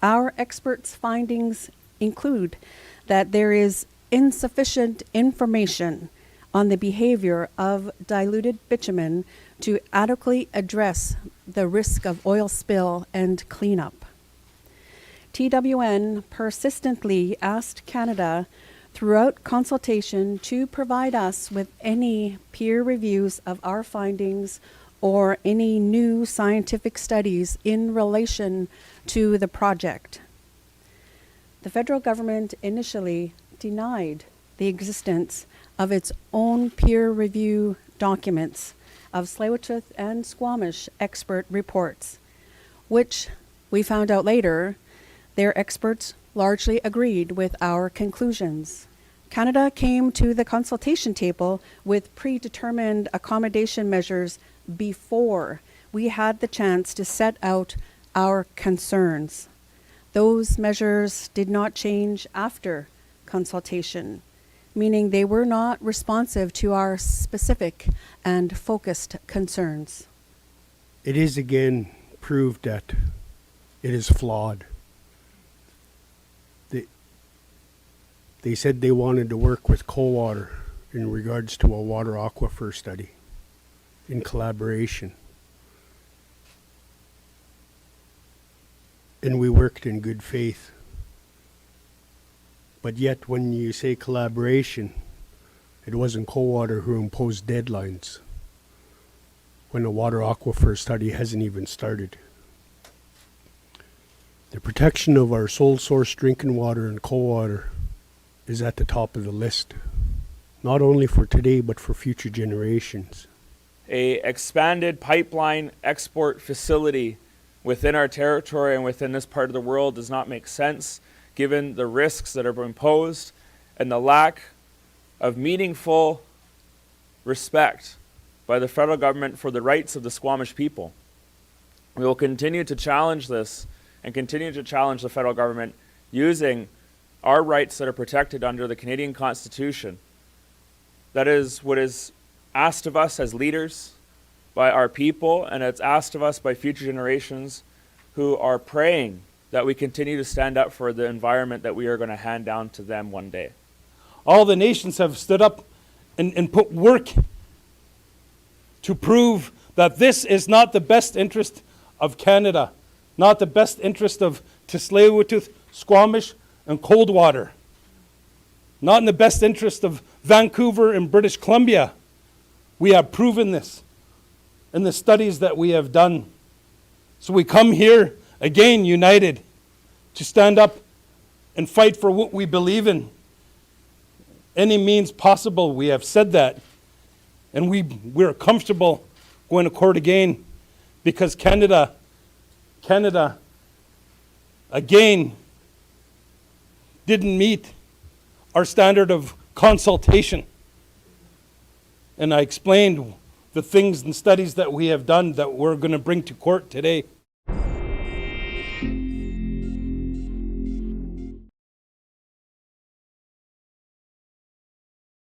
Our experts' findings include that there is insufficient information on the behavior of diluted bitumen to adequately address the risk of oil spill and cleanup. TWN persistently asked Canada throughout consultation to provide us with any peer reviews of our findings or any new scientific studies in relation to the project. The federal government initially denied the existence of its own peer review documents of Tsleil-Waututh and Squamish expert reports, which we found out later their experts largely agreed with our conclusions. Canada came to the consultation table with predetermined accommodation measures before we had the chance to set out our concerns. Those measures did not change after consultation, meaning they were not responsive to our specific and focused concerns. It is again proved that it is flawed. They said they wanted to work with Coldwater in regards to a water aquifer study in collaboration. And we worked in good faith. But yet when you say collaboration, it wasn't Coldwater who imposed deadlines when the water aquifer study hasn't even started. The protection of our sole source drinking water in Coldwater is at the top of the list, not only for today but for future generations. A expanded pipeline export facility within our territory and within this part of the world does not make sense given the risks that are imposed and the lack of meaningful respect by the federal government for the rights of the Squamish people. We will continue to challenge this and continue to challenge the federal government using our rights that are protected under the Canadian Constitution. That is what is asked of us as leaders by our people, and it's asked of us by future generations who are praying that we continue to stand up for the environment that we are going to hand down to them one day. All the nations have stood up and put work to prove that this is not the best interest of Canada, not the best interest of Tsleil-Waututh, Squamish, and Coldwater, not in the best interest of Vancouver and British Columbia. We have proven this in the studies that we have done. So we come here again united to stand up and fight for what we believe in. Any means possible, we have said that. And we're comfortable going to court again because Canada, again, didn't meet our standard of consultation. And I explained the things and studies that we have done that we're going to bring to court today.